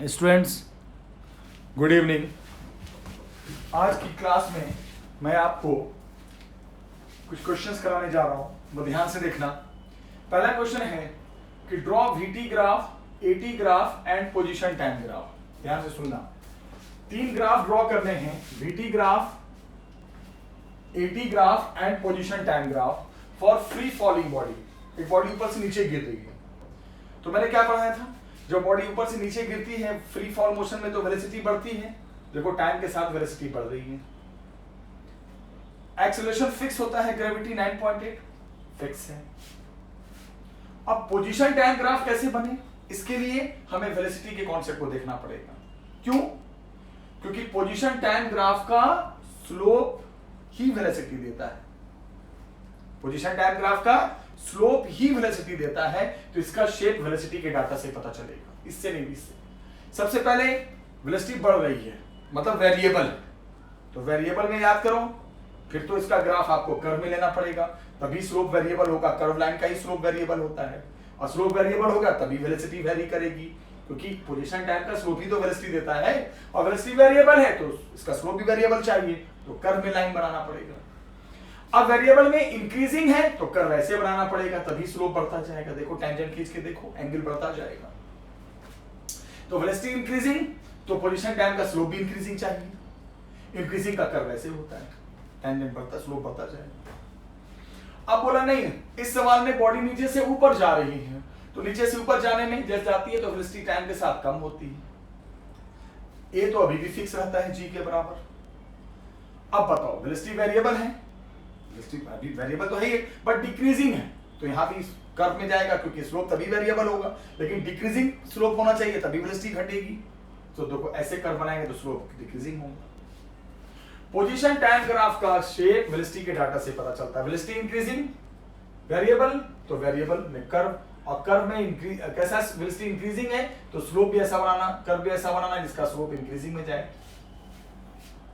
Students, good evening. आज की class में मैं आपको कुछ क्वेश्चंस कराने जा रहा हूं, वो ध्यान से देखना। पहला क्वेश्चन है कि draw VT graph, eighty graph and position time graph. ध्यान से सुनना, 3 ग्राफ ड्रॉ करने हैं, VT graph, eighty graph and position time graph for free falling body. एक बॉडी ऊपर से नीचे गिर रही है, तो मैंने क्या पढ़ाया था, जब बॉडी ऊपर से नीचे गिरती है फ्री फॉल मोशन में तो वेलोसिटी बढ़ती है। देखो टाइम के साथ वेलोसिटी बढ़ रही है। एक्सेलरेशन फिक्स होता है, ग्रेविटी 9.8 फिक्स है। अब पोजीशन टाइम ग्राफ कैसे बने, इसके लिए हमें वेलोसिटी के कॉन्सेप्ट को देखना पड़ेगा। क्यों? क्योंकि पोजीशन टाइम ग्राफ का स्लोप ही वेलोसिटी देता है। पोजीशन टाइम ग्राफ का स्लोप ही वेलोसिटी देता है, तो इसका शेप वेलोसिटी के डाटा से पता चलेगा, इससे नहीं, इससे। सबसे पहले वेलोसिटी बढ़ रही है, मतलब वेरिएबल है, तो वेरिएबल में याद करो, फिर तो इसका ग्राफ आपको कर्व में लेना पड़ेगा, तभी स्लोप वेरिएबल होगा। कर्व लाइन का ही स्लोप वेरिएबल होता है, और स्लोप वेरिएबल होगा तभी वेलोसिटी वेरी करेगी, क्योंकि पोजीशन टाइम का स्लोप ही तो वेलोसिटी देता है, और वेलोसिटी वेरिएबल है तो इसका स्लोप भी वेरिएबल चाहिए, तो कर्व में लाइन बनाना पड़ेगा। अब वेरिएबल में इंक्रीजिंग है तो कर्व ऐसे बनाना पड़ेगा, तभी स्लोप बढ़ता जाएगा। देखो टेंजेंट खींच के देखो, एंगल बढ़ता जाएगा। तो वेलोसिटी इंक्रीजिंग तो पोजीशन टाइम का स्लोप भी इंक्रीजिंग चाहिए। इंक्रीजिंग का कर्व ऐसे होता है, टेंजेंट बढ़ता, स्लोप बढ़ता जाएगा। अब बोला नहीं, इस सवाल में बॉडी नीचे से ऊपर जा रही है, तो नीचे से ऊपर जाने में जैसे जाती है तो वेलोसिटी टाइम के साथ कम होती है। ए तो अभी भी फिक्स रहता है जी के बराबर। अब बताओ, वेलोसिटी वेरिएबल है, वेरिएबल तो है ही, बट डिक्रीजिंग है, तो यहां भी कर्व में जाएगा, क्योंकि स्लोप तभी वेरिएबल होगा, लेकिन डिक्रीजिंग स्लोप होना चाहिए तभी वेलोसिटी घटेगी। तो देखो ऐसे कर्व बनाएंगे तो स्लोप डिक्रीजिंग होगा। पोजीशन टाइम ग्राफ का शेप वेलोसिटी के डाटा से पता चलता है। वेलोसिटी इंक्रीजिंग वेरिएबल, तो वेरिएबल में कर्व, और कर्व में कैसा वेलोसिटी इंक्रीजिंग है तो स्लोप भी ऐसा बनाना, कर्व भी ऐसा बनाना जिसका स्लोप इंक्रीजिंग में जाए।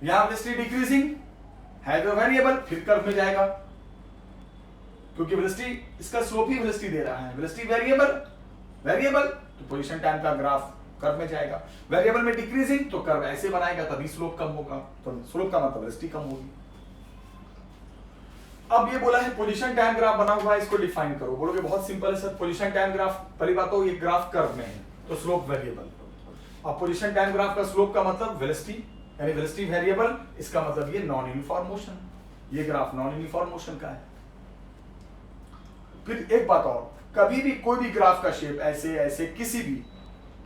यहां वेलोसिटी डिक्रीजिंग है तो वेरिएबल, फिर कर्व में जाएगा, क्योंकि वेलोसिटी इसका स्लोप ही वेलोसिटी दे रहा है। वेलोसिटी वेरिएबल तो पोजीशन टाइम का ग्राफ कर्व में जाएगा। वेरिएबल में डिक्रीजिंग तो कर्व ऐसे बनाएगा, तभी स्लोप कम होगा, तो स्लोप का मतलब वेलोसिटी कम होगी। अब ये बोला है पोजीशन टाइम ग्राफ बना हुआ है, इसको डिफाइन करो। बोलोगे बहुत सिंपल है सर, पोजीशन टाइम ग्राफ, पहली बात तो ये ग्राफ कर्व में है तो स्लोप वेरिएबल, और पोजीशन टाइम ग्राफ का स्लोप का मतलब वेलोसिटी, यानी वेलोसिटी वेरिएबल, इसका मतलब ये नॉन यूनिफॉर्म मोशन, ये ग्राफ नॉन यूनिफॉर्म मोशन का है। फिर एक बात और, कभी भी कोई भी ग्राफ का शेप ऐसे ऐसे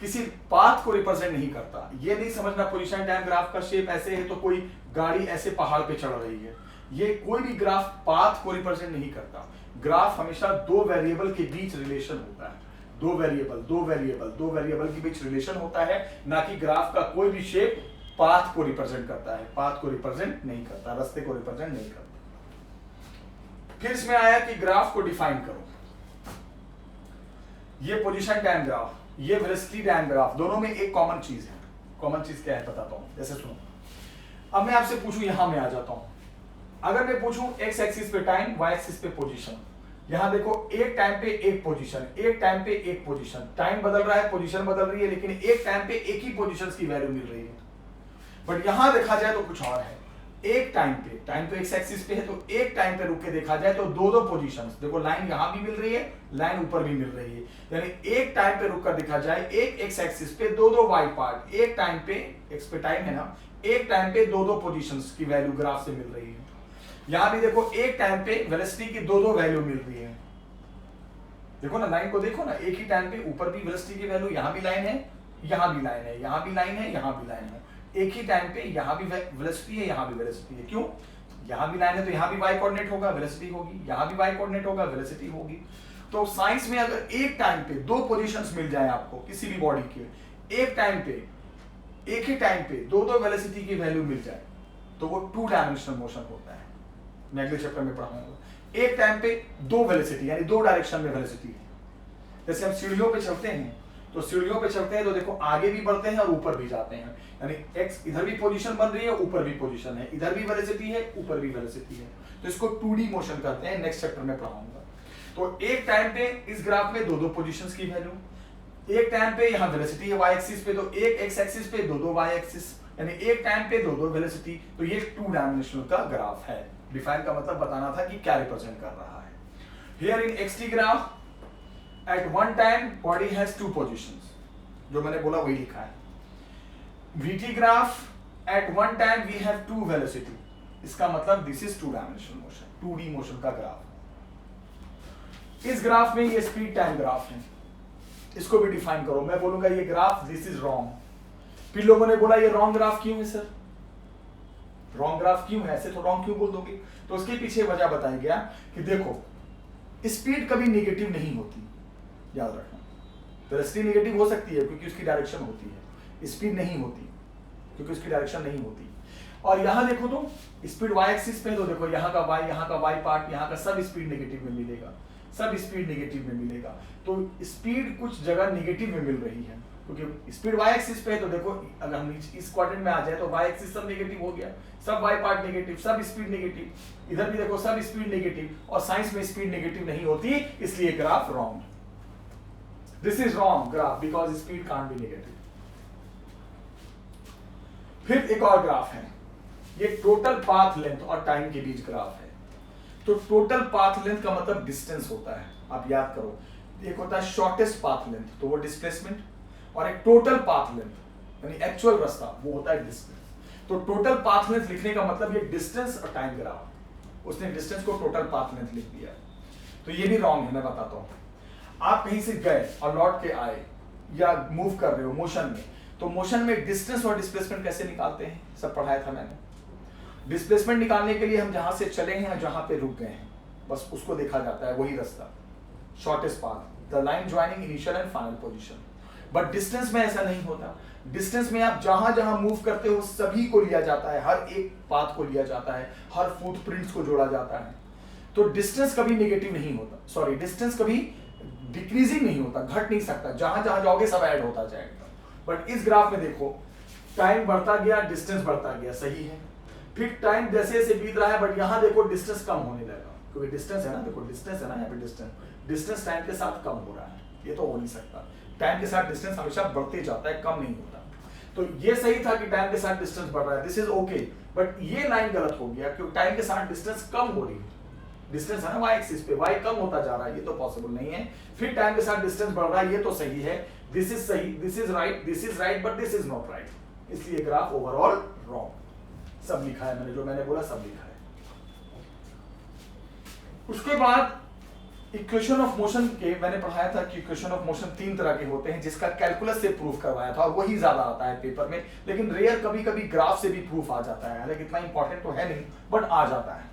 किसी पाथ को रिप्रेजेंट नहीं करता। ये नहीं समझना पोजीशन टाइम ग्राफ का शेप ऐसे है तो कोई गाड़ी ऐसे पहाड़ पे चढ़ रही है, ये कोई भी ग्राफ पाथ को रिप्रेजेंट नहीं करता। ग्राफ हमेशा दो वेरिएबल के बीच रिलेशन होता है, दो वेरिएबल के बीच रिलेशन होता है, ना कि ग्राफ का कोई भी शेप पाथ को रिप्रेजेंट करता है। पाथ को रिप्रेजेंट नहीं करता, रास्ते को रिप्रेजेंट नहीं करता। फिर इसमें आया कि ग्राफ को डिफाइन करो। ये पोजीशन टाइम ग्राफ, ये वेलोसिटी टाइम ग्राफ, दोनों में एक कॉमन चीज है। कॉमन चीज क्या है बताता हूं, जैसे सुनो। अब मैं आपसे पूछूं, यहां मैं आ जाता हूं, अगर मैं पूछूं एक्स एक्सिस पे टाइम, वाई एक्सिस पे पोजीशन, यहां देखो एक टाइम पे एक पोजीशन, एक टाइम पे एक पोजीशन, टाइम बदल रहा है, पोजीशन बदल रही है, लेकिन एक टाइम पे एक ही पोजीशन की वैल्यू मिल रही है। बट यहां देखा जाए तो कुछ और है। एक टाइम तो एक्स एक्सिस पे है, तो एक टाइम पे रुक के देखा जाए तो दो पोजीशंस, देखो लाइन यहां भी मिल रही है, लाइन ऊपर भी मिल रही है, यानी एक टाइम पे रुक कर देखा जाए, एक एक्स एक्सिस पे दो वाई पार्ट, एक टाइम पे, एक्स पे टाइम है ना, एक टाइम पे दो पोजीशंस की वैल्यू ग्राफ से मिल रही है। यहां भी देखो एक टाइम पे वेलोसिटी की दो वैल्यू मिल रही है। देखो ना, लाइन को देखो ना, एक ही टाइम पे ऊपर भी वेलोसिटी की वैल्यू, यहां भी लाइन है, यहां भी लाइन है, यहां भी लाइन है, यहां भी लाइन है। एक ही टाइम पे यहां भी वेलोसिटी है, यहां भी वेलोसिटी है। क्यों? यहां भी लाइन है तो यहां भी वाई कोऑर्डिनेट होगा, वेलोसिटी होगी, यहां भी वाई कोऑर्डिनेट होगा, वेलोसिटी होगी। तो साइंस में अगर एक टाइम पे दो पोजीशंस मिल जाए आपको किसी भी बॉडी के, एक टाइम पे, एक ही टाइम पे दो वेलोसिटी की वैल्यू मिल जाए, तो वो 2 डायमेंशनल मोशन होता है। मैं अगले चैप्टर में पढ़ाऊंगा। एक टाइम पे दो वेलोसिटी, यानी दो डायरेक्शन में वेलोसिटी है। जैसे हम सीढ़ियों पे चलते हैं, तो सीढ़ियों पे चलते हैं तो देखो आगे भी बढ़ते हैं और ऊपर भी जाते हैं, यानी एक्स इधर भी पोजीशन बन रही है, ऊपर भी पोजीशन है, इधर भी वेलोसिटी है, ऊपर भी वेलोसिटी है, तो इसको 2D मोशन कहते हैं। नेक्स्ट चैप्टर में पढ़ाऊंगा। तो एक टाइम पे इस ग्राफ में दो पोजीशंस की वैल्यू, एक टाइम पे यहाँ वेलोसिटी है वाई एक्सिस पे, तो एक एक्स एक्सिस पे दो वाई एक्सिस, यानी एक टाइम पे दो वेलोसिटी, तो ये 2 डायमेंशनल का ग्राफ है। डिफाइन का मतलब बताना था कि क्या रिप्रेजेंट कर रहा है। Here in x t graph at one time body has 2 positions, जो मैंने बोला वही लिखा है। V t graph at one time we have 2 velocity, इसका मतलब this is 2 dimensional motion, 2D motion का ग्राफ। इस ग्राफ में ये स्पीड टाइम ग्राफ है, इसको भी डिफाइन करो। मैं बोलूंगा ये ग्राफ दिस इज रॉन्ग, फिर लोगों ने बोला ये रॉन्ग ग्राफ क्यों है सर, रॉन्ग ग्राफ क्यों है, ऐसे तो रॉन्ग क्यों बोल दोगे? तो उसके पीछे वजह बताया गया कि देखो स्पीड कभी नेगेटिव नहीं होती, याद रखना। वेलोसिटी नेगेटिव हो सकती है क्योंकि उसकी डायरेक्शन होती है, स्पीड नहीं होती क्योंकि उसकी डायरेक्शन नहीं होती। और यहां देखो तो स्पीड वाई एक्सिस पे, तो देखो यहाँ का वाई पार्ट, यहाँ का सब स्पीड नेगेटिव में मिलेगा, सब स्पीड नेगेटिव में मिलेगा। तो स्पीड कुछ जगह नेगेटिव में मिल रही है क्योंकि स्पीड वाई एक्सिस पे है, तो देखो अगर हम इस क्वाड्रेंट में आ जाए तो वाई एक्सिस सब नेगेटिव हो गया, सब वाई पार्ट नेगेटिव, सब स्पीड नेगेटिव। इधर भी देखो सब स्पीड नेगेटिव, और साइंस में स्पीड नेगेटिव नहीं होती, इसलिए graph wrong. This is wrong graph because speed can't be negative. फिर एक और ग्राफ है, ये टोटल पाथ लेंथ और टाइम के बीच ग्राफ है। तो टोटल पाथ लेंथ का मतलब डिस्टेंस होता है, आप याद करो। एक होता है शॉर्टेस्ट पाथ लेंथ, तो वो डिस्प्लेसमेंट, और एक टोटल पाथ लेंथ यानी एक्चुअल रास्ता, वो होता है डिस्टेंस। तो टोटल पाथ लेंथ लिखने का मतलब ये डिस्टेंस और टाइम ग्राफ, उसने डिस्टेंस को टोटल पाथ लेंथ लिख दिया। तो ये भी रॉन्ग है, मैं बताता हूं। आप कहीं से गए और लौट के आए या मूव कर रहे हो मोशन में, तो मोशन में डिस्टेंस और डिस्प्लेसमेंट कैसे निकालते हैं, सब पढ़ाया था मैंने। डिस्प्लेसमेंट निकालने के लिए हम जहां से चले हैं जहां पे रुक गए हैं, बस उसको देखा जाता है, वही रास्ता, shortest path, the line joining initial and final position. But distance में ऐसा नहीं होता। डिस्टेंस में आप जहां जहां मूव करते हो सभी को लिया जाता है, हर एक पाथ को लिया जाता है, हर फुटप्रिंट्स को जोड़ा जाता है। तो डिस्टेंस कभी नेगेटिव नहीं होता, सॉरी डिस्टेंस कभी डिक्रीजिंग नहीं होता, घट नहीं सकता, जहां जहां जाओगे सब ऐड होता जाएगा। बट इस ग्राफ में देखो टाइम बढ़ता गया, डिस्टेंस बढ़ता गया, सही है। फिर टाइम जैसे जैसे बीत रहा है, बट यहां देखो डिस्टेंस कम होने लगा, क्योंकि डिस्टेंस है ना, देखो डिस्टेंस है ना, यहाँ पे डिस्टेंस टाइम के साथ कम हो रहा है, ये तो हो नहीं सकता। टाइम के साथ डिस्टेंस हमेशा बढ़ते जाता है, कम नहीं होता। तो ये सही था कि टाइम के साथ डिस्टेंस बढ़ रहा है, दिस इज ओके। बट ये लाइन गलत हो गया क्योंकि टाइम के साथ डिस्टेंस कम हो रही है, डिस्टेंस है ना वाई एक्सिस पे, वाई कम होता जा रहा है, ये तो पॉसिबल नहीं है। फिर टाइम के साथ डिस्टेंस बढ़ रहा है, ये तो सही है, दिस इज सही, this is right, but this is not right, इसलिए ग्राफ ओवरऑल रॉन्ग। सब लिखा है मैंने, जो मैंने बोला सब लिखा है। उसके बाद इक्वेशन ऑफ मोशन के मैंने पढ़ाया था कि इक्वेशन ऑफ मोशन 3 तरह के होते हैं, जिसका कैलकुलस से प्रूफ करवाया था, और वही ज्यादा आता है पेपर में, लेकिन रेयर कभी कभी ग्राफ से भी प्रूफ आ जाता है, हालांकि इतना इंपॉर्टेंट तो है नहीं, बट आ जाता है।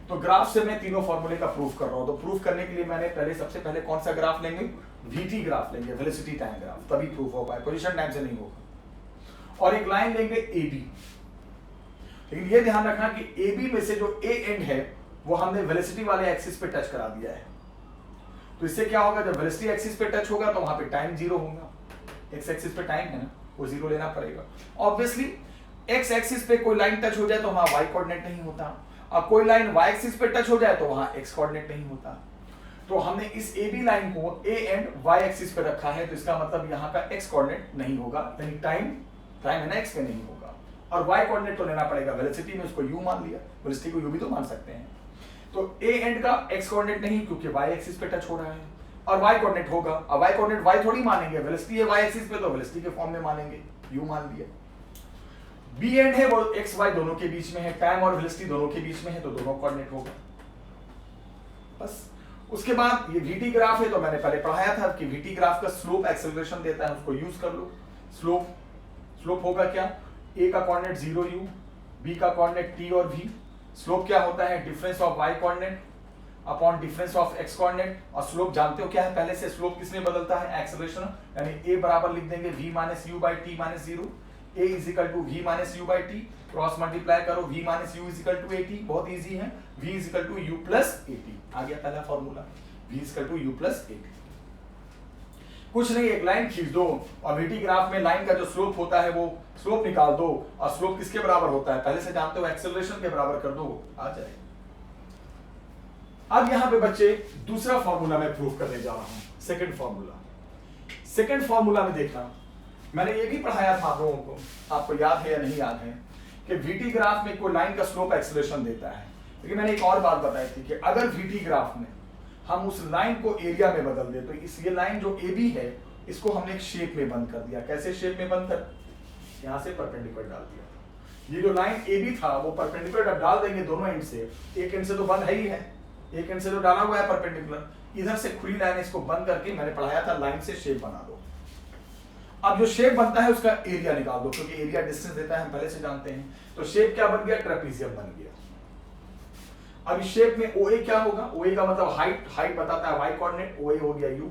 तो ग्राफ से मैं तीनों फॉर्मूले का प्रूफ कर रहा हूं। तो प्रूफ करने के लिए मैंने सबसे पहले कौन सा ग्राफ लेंगे, वीटी ग्राफ लेंगे, वेलोसिटी टाइम ग्राफ, तभी प्रूफ हो पाए, पोजीशन टाइम से नहीं होगा। और एक लाइन लेंगे एबी, लेकिन ये ध्यान रखना कि AB में से जो A एंड है वो हमने वेलोसिटी वाले एक्सिस पे टच करा दिया है। तो इससे क्या होगा, जब वेलोसिटी एक्सिस पे टच होगा तो वहां पे टाइम 0 होगा, एक्स एक्सिस पे टाइम है ना, वो 0 लेना पड़ेगा। ऑब्वियसली एक्स एक्सिस पे कोई लाइन टच हो जाए तो वहां वाई कोऑर्डिनेट नहीं होता, और कोई लाइन वाई एक्सिस पे टच हो जाए तो वहां एक्स कोऑर्डिनेट नहीं होता। तो हमने इस AB लाइन को A एंड Y एक्सिस पे रखा है, तो इसका मतलब यहाँ का एक्स कोऑर्डिनेट नहीं होगा, यानी टाइम है ना एक्स पे नहीं होगा। और y कोऑर्डिनेट तो लेना पड़ेगा, वेलोसिटी में उसको u मान लिया, वेलोसिटी को u भी तो मान सकते हैं। तो a एंड का x कोऑर्डिनेट नहीं, क्योंकि y एक्सिस पे टच हो रहा है, और y कोऑर्डिनेट होगा, और y कोऑर्डिनेट y थोड़ी मानेंगे, वेलोसिटी है y एक्सिस पे तो वेलोसिटी के फॉर्म में मानेंगे, u मान लिया। b एंड है वो x y दोनों के बीच में है, टाइम और वेलोसिटी दोनों के बीच में है, तो दोनों कोऑर्डिनेट होगा बस। उसके बाद ये vt ग्राफ है, तो मैंने पहले पढ़ाया था कि vt ग्राफ का स्लोप एक्सेलरेशन देता है, उसको यूज कर लो। स्लोप होगा क्या, a का कोऑर्डिनेट 0u, b का कोऑर्डिनेट t और v। स्लोप क्या होता है, difference of y coordinate upon difference of x coordinate. और स्लोप जानते हो क्या है पहले से, स्लोप किसमें बदलता है, एक्सेलरेशन, यानी a बराबर लिख देंगे v minus u by t minus 0, a is equal to v minus u by t, cross multiply करो, v minus u is equal to at, बहुत इजी है, v is equal to u plus at, आ गया पहला formula, v is equal to u plus at। कुछ नहीं, एक line खींच दो और vt ग्राफ में लाइन का जो स्लोप होता है वो स्लोप निकाल दो, और स्लोप किसके बराबर होता है पहले से जानते हो, एक्सेलरेशन के बराबर कर दो, आ जाए। अब यहां पे बच्चे दूसरा फॉर्मूला मैं प्रूव करने जा रहा हूं, सेकंड सेकंड फॉर्मूला में देखना, मैंने ये भी पढ़ाया था आप लोगों को, आपको याद है या नहीं याद है, कि वीटी ग्राफ में कोई लाइन का स्लोप एक्सेलरेशन देता है, लेकिन मैंने एक और बात बताई थी कि अगर वीटी ग्राफ में हम उस लाइन को एरिया में बदल दे, तो इस ये लाइन जो ए बी है इसको हमने एक शेप में बंद कर दिया। कैसे शेप में बंद कर, यहाँ से परपेंडिकुलर डाल दिया। ये जो लाइन ए बी था वो परपेंडिकुलर डाल देंगे दोनों एंड से, एक एंड से तो बंद है ही है, एक एंड से तो डाला हुआ है परपेंडिकुलर, इधर से खुली लाइन इसको बंद करके मैंने पढ़ाया था लाइन से शेप बना दो। अब जो शेप बनता है उसका एरिया निकाल दो, क्योंकि एरिया डिस्टेंस देता है हम पहले से जानते हैं। तो शेप क्या बन गया, ट्रेपीजियम बन गया। अब इस शेप में OA क्या होगा, OA का मतलब हाइट, हाइट बताता है y कोऑर्डिनेट, OA हो गया u।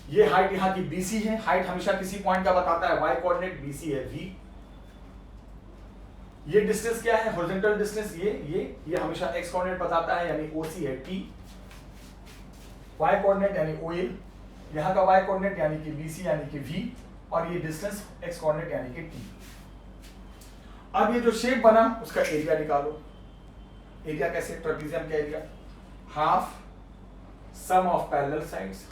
ये हाइट यहाँ की BC है, हाइट हमेशा किसी पॉइंट का बताता है y कोऑर्डिनेट, BC है v। ये डिस्टेंस क्या है, हॉरिजॉन्टल डिस्टेंस, ये हमेशा x कोऑर्डिनेट बताता है, यानी OC है t। y कोऑर्डिनेट यानी OA, यहाँ का y कोऑर्डिनेट यानी कि BC यानी कि v, और ये डिस्टेंस x कोऑर्डिनेट यानी कि t। अब ये जो शेप बना उसका एरिया निकालो। एरिया कैसे, ट्रेपीजियम का area half sum of parallel sides.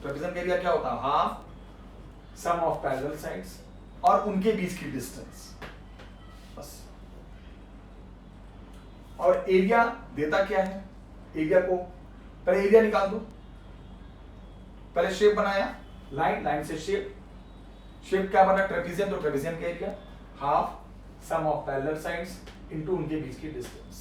Trapezium का एरिया क्या होता है, half sum of parallel sides और उनके बीच की डिस्टेंस, बस। और एरिया देता क्या है, एरिया को पहले एरिया निकाल दो। पहले शेप बनाया, लाइन, लाइन से शेप, शेप क्या बना, ट्रेपीजियम, तो ट्रेपीजियम का area half sum of parallel sides into उनके बीच की डिस्टेंस।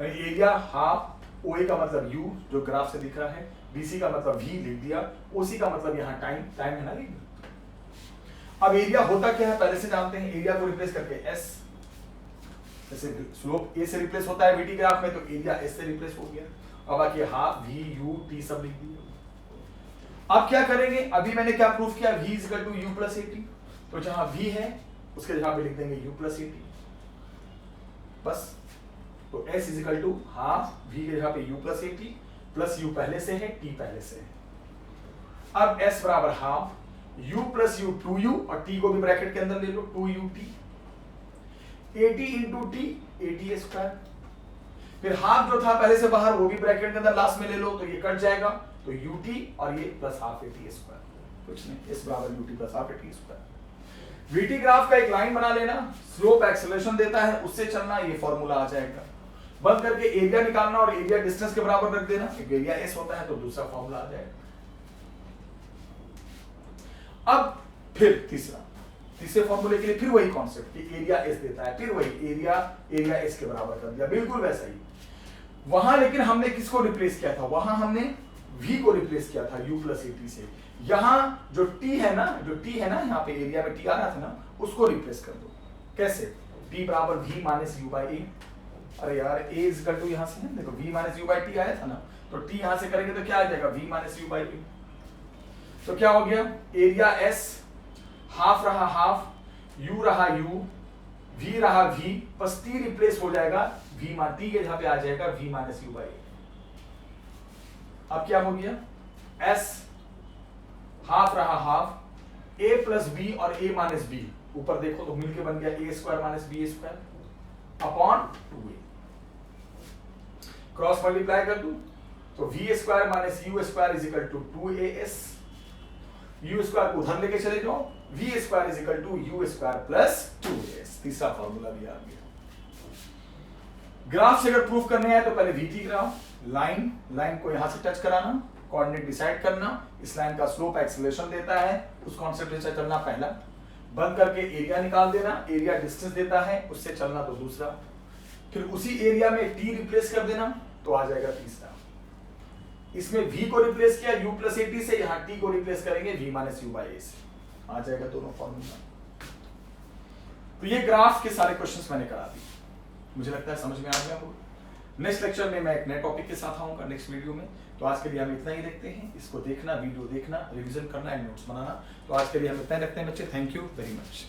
एरिया हाफ, OA का मतलब u जो ग्राफ से दिख रहा है, BC का मतलब v लिख दिया, OC का मतलब यहाँ टाइम, टाइम है ना लिख दिया। अब एरिया होता क्या है पहले से जानते हैं, एरिया को रिप्लेस करके s, जैसे स्लोप a से रिप्लेस होता है VT ग्राफ में, तो एरिया s से रिप्लेस हो गया। अब बाकी हाफ v u t सब लिख दिया। अब क्या करेंगे, अभी मैंने क्या प्रूफ किया, v equal to u plus AT, तो जहां v है उसके जगह पे लिख देंगे u प्लस AT, बस। तो s is equal to half v के जगह पे u plus AT, plus u पहले से है, t पहले से है। अब s बराबर half u plus u 2u, और t को भी ब्रैकेट के अंदर ले लो, 2ut, AT into t, AT square. फिर हाफ जो था पहले से बाहर वो भी ब्रैकेट के अंदर लास्ट में ले लो, तो ये कट जाएगा, तो ut और ये प्लस हाफ AT स्क्वायर, कुछ नहीं, s बराबर ut plus half AT square. VT graph का एक लाइन बना लेना, स्लोप एक्सेलरेशन देता है, उससे चलना, ये फॉर्मूला आ जाएगा। बंद करके एरिया निकालना और एरिया डिस्टेंस के बराबर रख देना, एक एरिया S होता है तो दूसरा फॉर्मूला आ जाएगा। अब फिर तीसरे फॉर्मूले के लिए फिर वही कॉन्सेप्ट कि एरिया S देता है, फिर वही एरिया S के बराबर कर दिया, बिल्कुल वैसा ही। वहां लेकिन हमने किसको रिप्लेस किया था, वहां हमने V को रिप्लेस किया था u प्लस AT से। यहाँ जो t है ना, यहाँ पे एरिया में t आ रहा था ना, उसको रिप्लेस कर दो। कैसे, t बराबर v minus u by a। अरे यार a इज इक्वल टू यहाँ से है, देखो v minus u by t आया था ना, तो t यहाँ से करेंगे तो क्या आ जाएगा, v minus u by a। तो क्या हो गया, एरिया s हाफ रहा हाफ, u रहा u, v रहा v, बस t रिप्लेस हो जाएगा v मान t के जहाँ पे आ जाएगा v minus u by a। अब क्या हो गया, s हाफ रहा हाफ, a प्लस b और a माइनस b, ऊपर देखो तो मिलके बन गया a square minus b square upon 2a। Cross multiply कर दूं तो v square minus u square is equal to 2as, u square को उधर लेके चले जाओ, v square is equal to u square plus 2as। तीसरा फॉर्मूला भी आ गया। ग्राफ से अगर प्रूफ करने है तो पहले VT ग्राफ, लाइन को यहां से टच कराना, कोऑर्डिनेट डिसाइड करना, इस लाइन का स्लोप एक्सेलरेशन देता है, उस कॉन्सेप्ट से चलना पहला, बंद करके एरिया निकाल देना, एरिया डिस्टेंस देता है, उससे चलना तो दूसरा, फिर उसी एरिया में t रिप्लेस कर देना तो आ जाएगा तीसरा। इसमें v को रिप्लेस किया u प्लस AT से, यहाँ t को रिप्लेस करेंगे v minus u by a से, आ जाएगा दोनों फॉर्मूला। तो ये ग्राफ के सारे क्वेश्चंस मैंने करा दिए, मुझे लगता है समझ में आ गया होगा। नेक्स्ट लेक्चर में मैं एक नए टॉपिक के साथ आऊंगा नेक्स्ट वीडियो में। तो आज के लिए हम इतना ही देखते हैं, इसको देखना, वीडियो देखना, रिवीजन करना एंड नोट्स बनाना। तो आज के लिए हम इतना ही रखते हैं बच्चे, थैंक यू वेरी मच।